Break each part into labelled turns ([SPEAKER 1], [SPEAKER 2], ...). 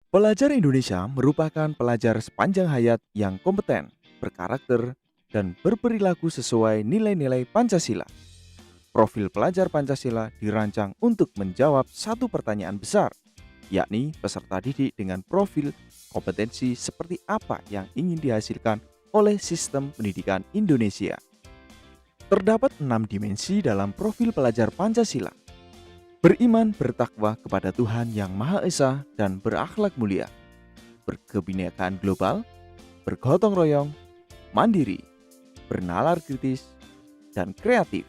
[SPEAKER 1] Pelajar Indonesia merupakan pelajar sepanjang hayat yang kompeten, berkarakter, dan berperilaku sesuai nilai-nilai Pancasila. Profil pelajar Pancasila dirancang untuk menjawab satu pertanyaan besar, yakni peserta didik dengan profil kompetensi seperti apa yang ingin dihasilkan oleh sistem pendidikan Indonesia. Terdapat 6 dimensi dalam profil pelajar Pancasila. Beriman bertakwa kepada Tuhan Yang Maha Esa dan berakhlak mulia, berkebinekaan global, bergotong royong, mandiri, bernalar kritis, dan kreatif.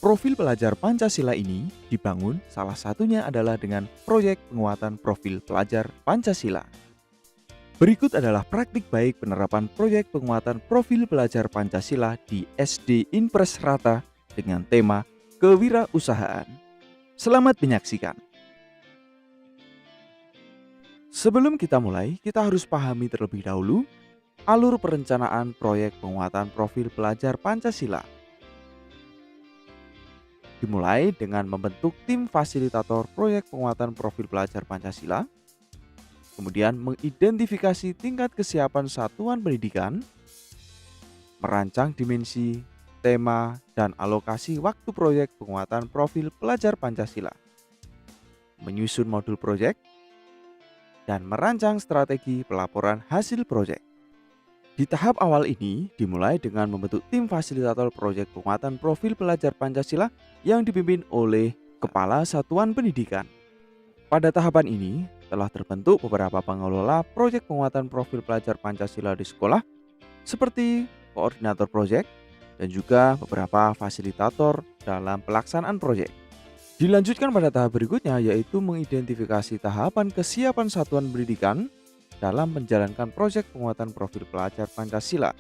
[SPEAKER 1] Profil pelajar Pancasila ini dibangun salah satunya adalah dengan proyek penguatan profil pelajar Pancasila. Berikut adalah praktik baik penerapan proyek penguatan profil pelajar Pancasila di SD Impres Rata dengan tema kewirausahaan. Selamat menyaksikan. Sebelum kita mulai, kita harus pahami terlebih dahulu alur perencanaan proyek penguatan profil pelajar Pancasila. Dimulai dengan membentuk tim fasilitator proyek penguatan profil pelajar Pancasila, kemudian mengidentifikasi tingkat kesiapan satuan pendidikan, merancang dimensi, tema, dan alokasi waktu proyek penguatan profil pelajar Pancasila, menyusun modul proyek, dan merancang strategi pelaporan hasil proyek. Di tahap awal ini dimulai dengan membentuk tim fasilitator proyek penguatan profil pelajar Pancasila yang dipimpin oleh Kepala Satuan Pendidikan. Pada tahapan ini telah terbentuk beberapa pengelola proyek penguatan profil pelajar Pancasila di sekolah seperti koordinator proyek dan juga beberapa fasilitator dalam pelaksanaan proyek. Dilanjutkan pada tahap berikutnya yaitu mengidentifikasi tahapan kesiapan satuan pendidikan dalam menjalankan proyek penguatan profil pelajar Pancasila.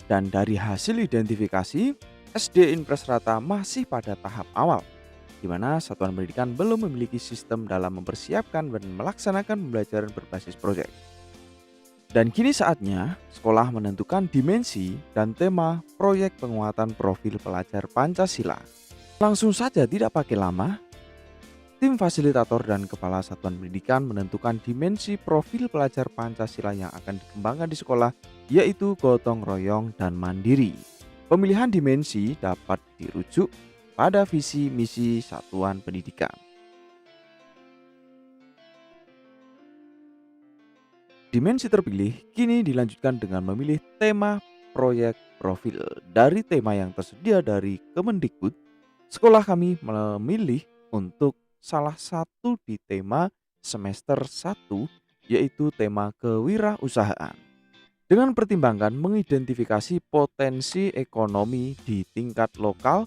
[SPEAKER 1] Dan dari hasil identifikasi, SD Impres Rata masih pada tahap awal, di mana satuan pendidikan belum memiliki sistem dalam mempersiapkan dan melaksanakan pembelajaran berbasis proyek. Dan kini saatnya sekolah menentukan dimensi dan tema proyek penguatan profil pelajar Pancasila. Langsung saja tidak pakai lama, tim fasilitator dan kepala satuan pendidikan menentukan dimensi profil pelajar Pancasila yang akan dikembangkan di sekolah, yaitu gotong royong dan mandiri. Pemilihan dimensi dapat dirujuk pada visi misi satuan pendidikan. Dimensi terpilih kini dilanjutkan dengan memilih tema proyek profil. Dari tema yang tersedia dari Kemendikbud, sekolah kami memilih untuk salah satu di tema semester 1, yaitu tema kewirausahaan. Dengan pertimbangan mengidentifikasi potensi ekonomi di tingkat lokal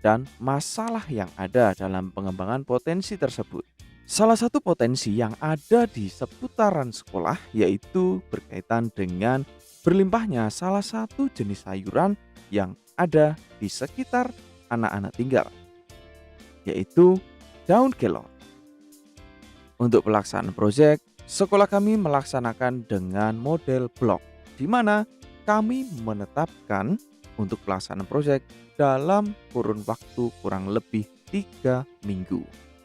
[SPEAKER 1] dan masalah yang ada dalam pengembangan potensi tersebut. Salah satu potensi yang ada di seputaran sekolah yaitu berkaitan dengan berlimpahnya salah satu jenis sayuran yang ada di sekitar anak-anak tinggal, yaitu daun kelor. Untuk pelaksanaan proyek, sekolah kami melaksanakan dengan model blok, di mana kami menetapkan untuk pelaksanaan proyek dalam kurun waktu kurang lebih 3 minggu.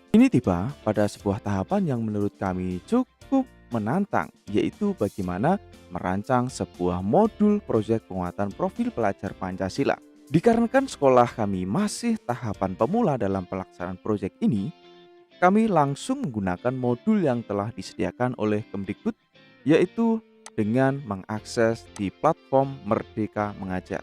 [SPEAKER 1] Ini tiba pada sebuah tahapan yang menurut kami cukup menantang, yaitu bagaimana merancang sebuah modul proyek penguatan profil pelajar Pancasila. Dikarenakan sekolah kami masih tahapan pemula dalam pelaksanaan proyek ini, kami langsung menggunakan modul yang telah disediakan oleh Kemdikbud, yaitu dengan mengakses di platform Merdeka Mengajar.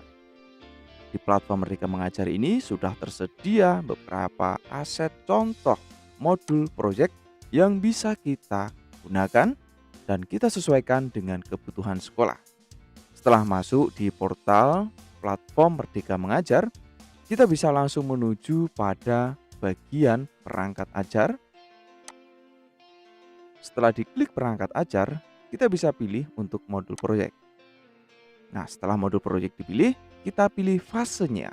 [SPEAKER 1] Di platform Merdeka Mengajar ini sudah tersedia beberapa aset contoh modul proyek yang bisa kita gunakan dan kita sesuaikan dengan kebutuhan sekolah. Setelah masuk di portal platform Merdeka Mengajar, kita bisa langsung menuju pada bagian perangkat ajar. Setelah diklik perangkat ajar, kita bisa pilih untuk modul proyek. Nah, setelah modul proyek dipilih, kita pilih fasenya.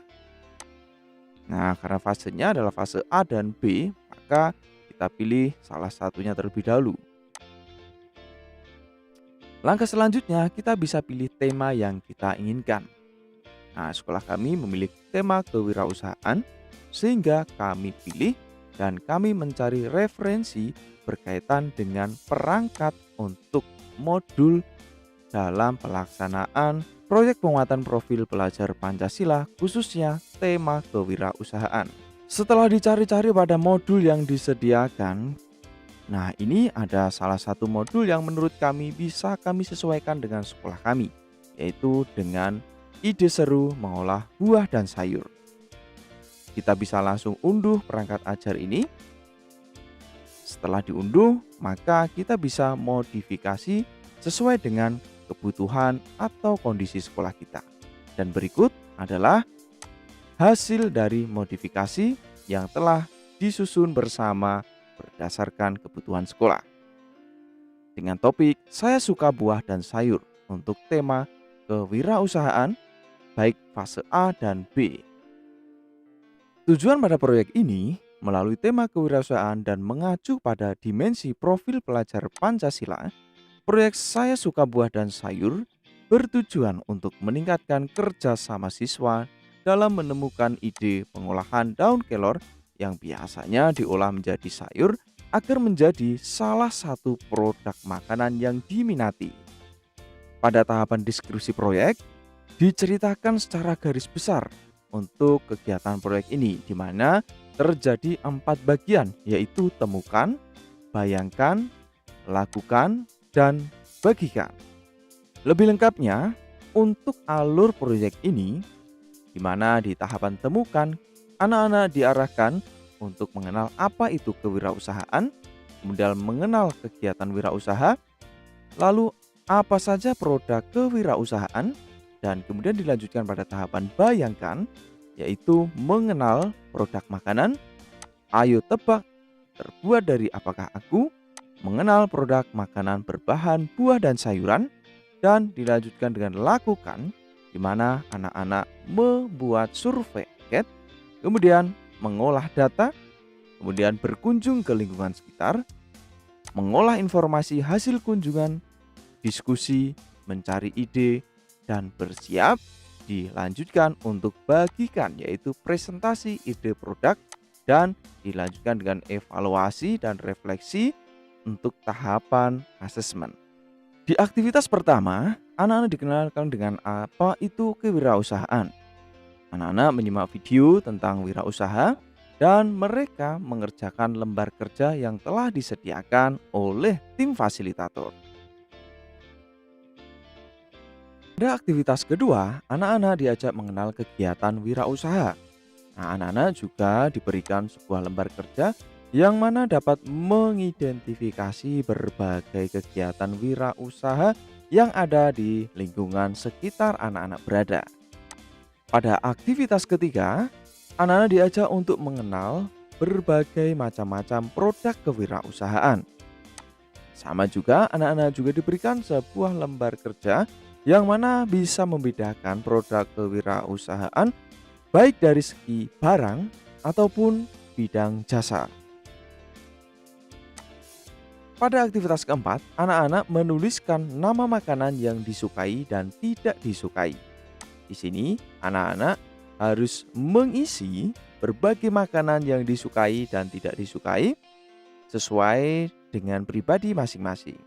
[SPEAKER 1] Nah, karena fasenya adalah fase A dan B, maka kita pilih salah satunya terlebih dahulu. Langkah selanjutnya, kita bisa pilih tema yang kita inginkan. Nah, sekolah kami memilih tema kewirausahaan, sehingga kami pilih dan kami mencari referensi berkaitan dengan perangkat untuk modul dalam pelaksanaan proyek penguatan profil pelajar Pancasila, khususnya tema kewirausahaan. Setelah dicari-cari pada modul yang disediakan, nah ini ada salah satu modul yang menurut kami bisa kami sesuaikan dengan sekolah kami, yaitu dengan ide seru mengolah buah dan sayur. Kita bisa langsung unduh perangkat ajar ini. Setelah diunduh, maka kita bisa modifikasi sesuai dengan kebutuhan atau kondisi sekolah kita. Dan berikut adalah hasil dari modifikasi yang telah disusun bersama berdasarkan kebutuhan sekolah. Dengan topik "Saya suka buah dan sayur" untuk tema kewirausahaan baik fase A dan B. Tujuan pada proyek ini melalui tema kewirausahaan dan mengacu pada dimensi profil pelajar Pancasila, proyek "Saya Suka Buah dan Sayur" bertujuan untuk meningkatkan kerjasama siswa dalam menemukan ide pengolahan daun kelor yang biasanya diolah menjadi sayur agar menjadi salah satu produk makanan yang diminati. Pada tahapan diskusi proyek, diceritakan secara garis besar untuk kegiatan proyek ini, di mana terjadi 4 bagian, yaitu temukan, bayangkan, lakukan, dan bagikan. Lebih lengkapnya, untuk alur proyek ini, di mana di tahapan temukan, anak-anak diarahkan untuk mengenal apa itu kewirausahaan, kemudian mengenal kegiatan wirausaha, lalu apa saja produk kewirausahaan, dan kemudian dilanjutkan pada tahapan bayangkan, yaitu mengenal produk makanan. Ayo tebak, terbuat dari apakah aku? Mengenal produk makanan berbahan buah dan sayuran. Dan dilanjutkan dengan lakukan, di mana anak-anak membuat survei angket, kemudian mengolah data, kemudian berkunjung ke lingkungan sekitar, mengolah informasi hasil kunjungan, diskusi, mencari ide, dan bersiap dilanjutkan untuk bagikan, yaitu presentasi ide produk, dan dilanjutkan dengan evaluasi dan refleksi untuk tahapan asesmen. Di aktivitas pertama, anak-anak dikenalkan dengan apa itu kewirausahaan. Anak-anak menyimak video tentang wirausaha dan mereka mengerjakan lembar kerja yang telah disediakan oleh tim fasilitator. Pada aktivitas kedua, anak-anak diajak mengenal kegiatan wirausaha. Nah, anak-anak juga diberikan sebuah lembar kerja yang mana dapat mengidentifikasi berbagai kegiatan wirausaha yang ada di lingkungan sekitar anak-anak berada. Pada aktivitas ketiga, anak-anak diajak untuk mengenal berbagai macam-macam produk kewirausahaan. Sama juga, anak-anak juga diberikan sebuah lembar kerja yang mana bisa membedakan produk kewirausahaan baik dari segi barang ataupun bidang jasa. Pada aktivitas keempat, anak-anak menuliskan nama makanan yang disukai dan tidak disukai. Di sini, anak-anak harus mengisi berbagai makanan yang disukai dan tidak disukai sesuai dengan pribadi masing-masing.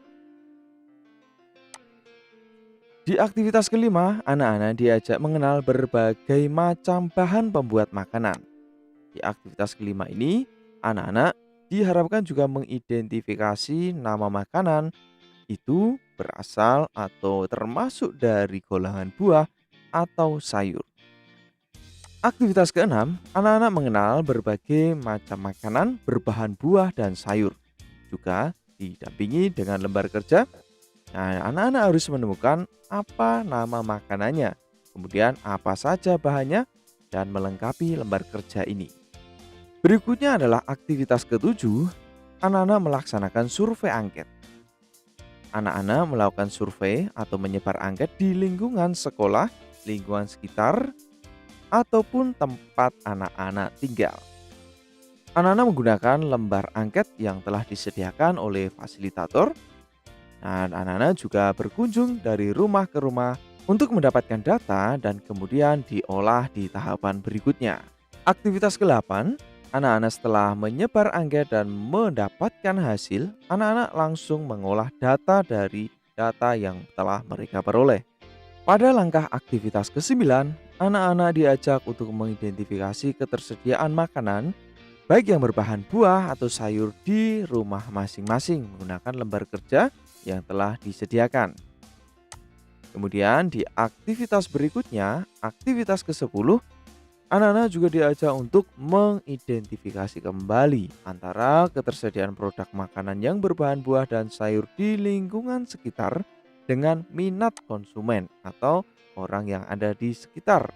[SPEAKER 1] Di aktivitas kelima, anak-anak diajak mengenal berbagai macam bahan pembuat makanan. Di aktivitas kelima ini, anak-anak diharapkan juga mengidentifikasi nama makanan itu berasal atau termasuk dari golongan buah atau sayur. Aktivitas keenam, anak-anak mengenal berbagai macam makanan berbahan buah dan sayur. Juga didampingi dengan lembar kerja. Nah, anak-anak harus menemukan apa nama makanannya, kemudian apa saja bahannya, dan melengkapi lembar kerja ini. Berikutnya adalah aktivitas ketujuh, anak-anak melaksanakan survei angket. Anak-anak melakukan survei atau menyebar angket di lingkungan sekolah, lingkungan sekitar, ataupun tempat anak-anak tinggal. Anak-anak menggunakan lembar angket yang telah disediakan oleh fasilitator. Dan anak-anak juga berkunjung dari rumah ke rumah untuk mendapatkan data dan kemudian diolah di tahapan berikutnya. Aktivitas ke-8, Anak-anak setelah menyebar angket dan mendapatkan hasil, anak-anak langsung mengolah data dari data yang telah mereka peroleh. Pada langkah aktivitas ke-9, anak-anak diajak untuk mengidentifikasi ketersediaan makanan, baik yang berbahan buah atau sayur di rumah masing-masing menggunakan lembar kerja yang telah disediakan. Kemudian di aktivitas berikutnya, aktivitas ke-10, anak-anak juga diajak untuk mengidentifikasi kembali antara ketersediaan produk makanan yang berbahan buah dan sayur di lingkungan sekitar dengan minat konsumen atau orang yang ada di sekitar.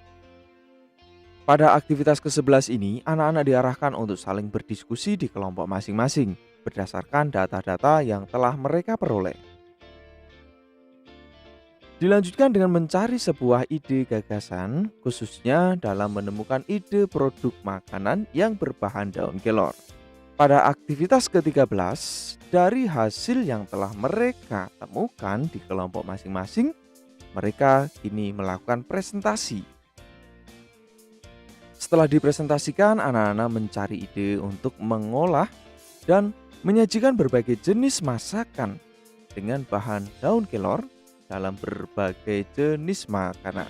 [SPEAKER 1] Pada aktivitas ke-11 ini, anak-anak diarahkan untuk saling berdiskusi di kelompok masing-masing berdasarkan data-data yang telah mereka peroleh. Dilanjutkan dengan mencari sebuah ide gagasan, khususnya dalam menemukan ide produk makanan yang berbahan daun kelor. Pada aktivitas ke-13, dari hasil yang telah mereka temukan di kelompok masing-masing, mereka kini melakukan presentasi. Setelah dipresentasikan, anak-anak mencari ide untuk mengolah dan menyajikan berbagai jenis masakan dengan bahan daun kelor dalam berbagai jenis makanan.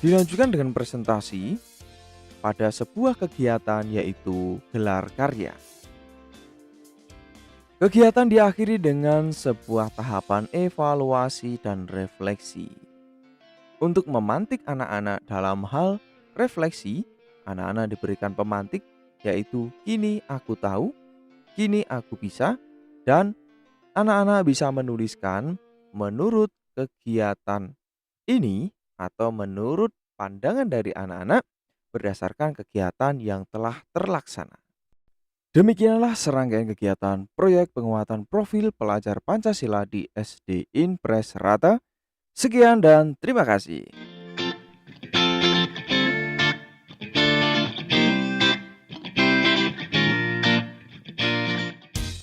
[SPEAKER 1] Dilanjutkan dengan presentasi pada sebuah kegiatan yaitu gelar karya. Kegiatan diakhiri dengan sebuah tahapan evaluasi dan refleksi. Untuk memantik anak-anak dalam hal refleksi, anak-anak diberikan pemantik yaitu kini aku tahu, kini aku bisa, dan anak-anak bisa menuliskan menurut kegiatan ini atau menurut pandangan dari anak-anak berdasarkan kegiatan yang telah terlaksana. Demikianlah serangkaian kegiatan proyek penguatan profil pelajar Pancasila di SD Impres Rata. Sekian dan terima kasih.